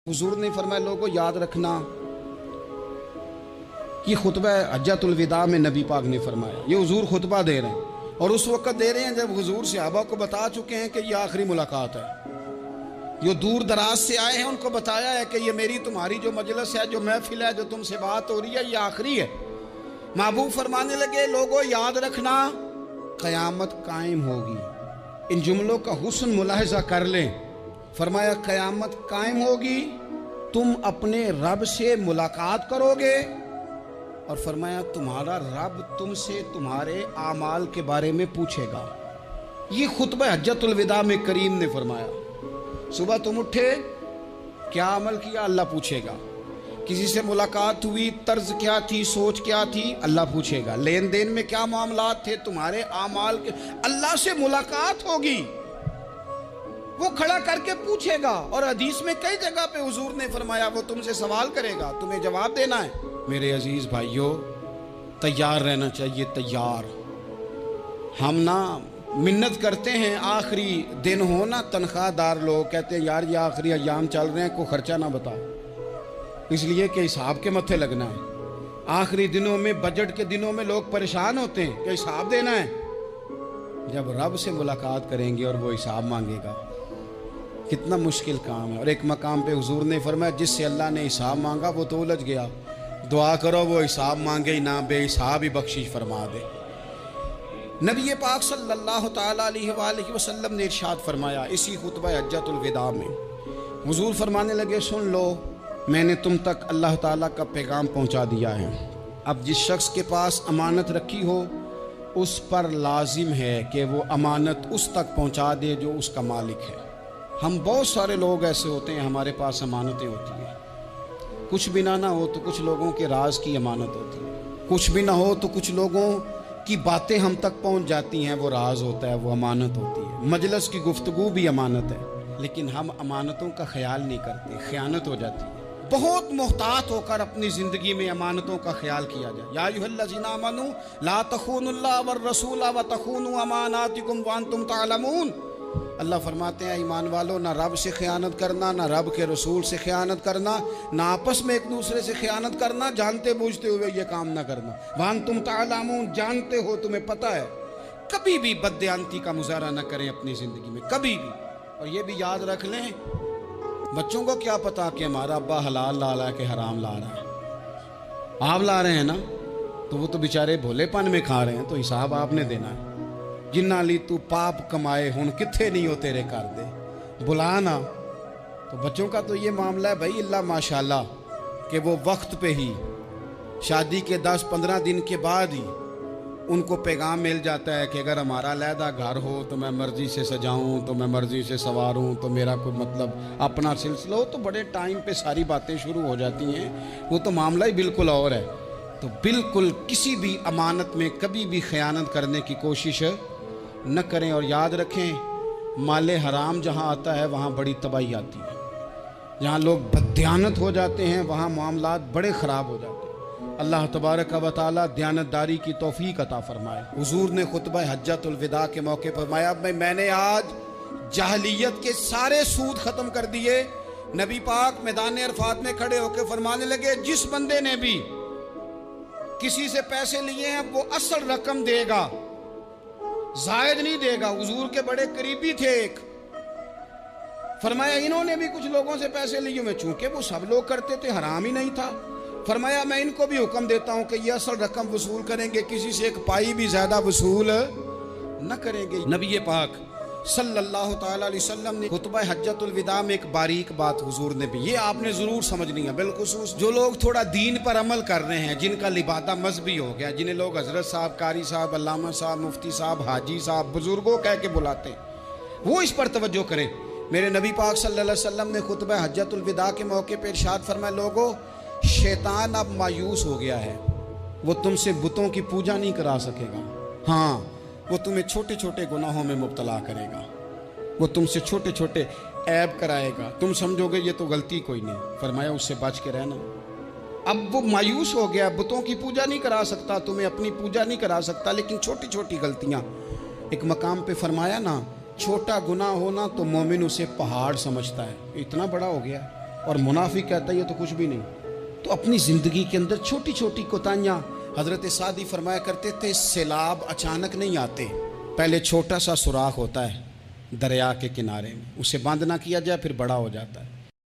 हुजूर ने फरमाया लोगों याद रखना, ये खुतबा हज्जतुल अलविदा में नबी पाक ने फरमाया, ये हुजूर खुतबा दे रहे हैं और उस वक्त दे रहे हैं जब हुजूर सहाबा को बता चुके हैं कि ये आखिरी मुलाकात है। जो दूर दराज से आए हैं उनको बताया है कि ये मेरी तुम्हारी जो मजलिस है, जो महफिल है, जो तुमसे बात हो रही है, ये आखिरी है। महबूब फरमाने लगे लोगों याद रखना क़यामत कायम होगी। इन जुमलों का हुस्न मुलाहिजा कर लें। फरमाया क़यामत कायम होगी, तुम अपने रब से मुलाकात करोगे और फरमाया तुम्हारा रब तुमसे तुम्हारे आमाल के बारे में पूछेगा। ये खुतबा हज्जतुल अलविदा में करीम ने फरमाया। सुबह तुम उठे, क्या अमल किया, अल्लाह पूछेगा। किसी से मुलाकात हुई, तर्ज क्या थी, सोच क्या थी, अल्लाह पूछेगा। लेन देन में क्या मामलात थे, तुम्हारे आमाल के, अल्लाह से मुलाकात होगी, वो खड़ा करके पूछेगा। और हदीस में कई जगह पे हुजूर ने फरमाया वो तुमसे सवाल करेगा, तुम्हें जवाब देना है। मेरे अजीज भाइयों, तैयार रहना चाहिए, तैयार। हम ना मिन्नत करते हैं आखिरी दिन हो ना, तनख्वाहदार लोग कहते हैं यार ये आखिरी अयाम चल रहे हैं, कोई खर्चा ना बताओ, इसलिए कि हिसाब के मत्थे लगना है। आखिरी दिनों में, बजट के दिनों में लोग परेशान होते हैं कि हिसाब देना है। जब रब से मुलाकात करेंगे और वो हिसाब मांगेगा, कितना मुश्किल काम है। और एक मकाम पे हुजूर ने फरमाया जिससे अल्लाह ने हिसाब मांगा वो तो उलझ गया, दुआ करो वो हिसाब मांगे ही ना, बेहिसाब ही बख्शिश फरमा दे। नबी पाक सल्लल्लाहु तआला अलैहि वसल्लम ने इरशाद फरमाया इसी खुतबा हज्जतुल अलविदा में, हुजूर फरमाने लगे सुन लो, मैंने तुम तक अल्लाह ताला का पैगाम पहुंचा दिया है। अब जिस शख्स के पास अमानत रखी हो उस पर लाजिम है कि वो अमानत उस तक पहुंचा दे जो उसका मालिक है। हम बहुत सारे लोग ऐसे होते हैं, हमारे पास अमानतें होती हैं, कुछ भी ना हो तो कुछ लोगों के राज की अमानत होती है, कुछ भी ना हो तो कुछ लोगों की बातें हम तक पहुंच जाती हैं, वो राज होता है, वो अमानत होती है। मजलिस की गुफ्तगू भी अमानत है, लेकिन हम अमानतों का ख्याल नहीं करते, खयानत हो जाती है। बहुत मोहतात होकर अपनी ज़िंदगी में अमानतों का ख्याल किया जाए। या अय्युहल्लज़ीना आमनू ला तख़ूनुल्लाह वर रसूला व तख़ूनू अमानातिकुम व अंतुम तालमून। अल्लाह फरमाते हैं ईमान वालों, ना रब से ख़यानत करना, ना रब के रसूल से ख़यानत करना, ना आपस में एक दूसरे से ख़यानत करना, जानते बूझते हुए ये काम ना करना। वान तुम तालमून, जानते हो, तुम्हें पता है। कभी भी बददियानती का मुजाहरा ना करें अपनी ज़िंदगी में, कभी भी। और ये भी याद रख लें, बच्चों को क्या पता कि हमारा अब्बा हलाल ला रहा है कि हराम ला रहा है। आप ला रहे हैं ना, तो वो तो बेचारे भोलेपन में खा रहे हैं, तो हिसाब आपने देना है। जिन्ना ली तू पाप कमाए हुन किथे नहीं हो तेरे कर दे, बुला ना। तो बच्चों का तो ये मामला है भाई, अल्लाह माशाल्लाह कि वो वक्त पे ही शादी के 10-15 दिन के बाद ही उनको पैगाम मिल जाता है कि अगर हमारा अलहदा घर हो तो मैं मर्ज़ी से सजाऊं, तो मैं मर्ज़ी से सवारूं, तो मेरा कोई मतलब अपना सिलसिला हो, तो बड़े टाइम पे सारी बातें शुरू हो जाती हैं। वो तो मामला ही बिल्कुल और है। तो बिल्कुल किसी भी अमानत में कभी भी ख़यानत करने की कोशिश न करें। और याद रखें, माले हराम जहाँ आता है वहाँ बड़ी तबाही आती है। जहाँ लोग बददियानत हो जाते हैं वहाँ मामलात बड़े ख़राब हो जाते हैं। अल्लाह तबारक व तआला दयानतदारी की तौफीक अता फरमाए। हुजूर ने खुतबा हज्जतुल अलविदा के मौके पर फरमाया मैंने आज जाहलियत के सारे सूद ख़त्म कर दिए। नबी पाक मैदान अरफात में खड़े होकर फरमाने लगे जिस बंदे ने भी किसी से पैसे लिए हैं वो असल रकम देगा, जायद नहीं देगा। हुजूर के बड़े करीबी थे एक, फरमाया इन्होंने भी कुछ लोगों से पैसे लिए हुए, चूंकि वो सब लोग करते थे, हराम ही नहीं था। फरमाया मैं इनको भी हुक्म देता हूं कि ये असल रकम वसूल करेंगे, किसी से एक पाई भी ज्यादा वसूल न करेंगे। नबी पाक सल्लल्लाहु ताला अलैहि वसल्लम ने खुतबा हज्जतुल अलविदा में एक बारीक बात हुजूर ने भी, ये आपने ज़रूर समझनी है, बिलखुसूस जो लोग थोड़ा दीन पर अमल कर रहे हैं, जिनका लिबादा मजहबी हो गया, जिन्हें लोग हज़रत साहब, कारी साहब, अल्लामा साहब, मुफ्ती साहब, हाजी साहब, बुजुर्गों कह के बुलाते हैं, वो इस पर तवज्जो करें। मेरे नबी पाक सल्लल्लाहु अलैहि वसल्लम ने खुतबा हज्जतुल अलविदा के मौके पर इरशाद फरमाया लोगों, शैतान अब मायूस हो गया है, वो तुमसे बुतों की पूजा नहीं करा सकेगा। हाँ, वो तुम्हें छोटे छोटे गुनाहों में मुब्तला करेगा, वो तुमसे छोटे छोटे ऐब कराएगा, तुम समझोगे ये तो गलती कोई नहीं। फरमाया उससे बच के रहना। अब वो मायूस हो गया, बुतों की पूजा नहीं करा सकता, तुम्हें अपनी पूजा नहीं करा सकता, लेकिन छोटी छोटी गलतियाँ। एक मकाम पे फरमाया ना, छोटा गुनाह होना तो मोमिन उसे पहाड़ समझता है, इतना बड़ा हो गया। اور منافق کہتا ہے یہ تو کچھ بھی نہیں. تو اپنی زندگی کے اندر چھوٹی چھوٹی کوتاہیاں. حضرت سعدی فرمایا کرتے تھے سیلاب اچانک نہیں آتے, پہلے چھوٹا سا سوراخ ہوتا ہے دریا کے کنارے میں, اسے بند نہ کیا جائے پھر بڑا ہو جاتا ہے.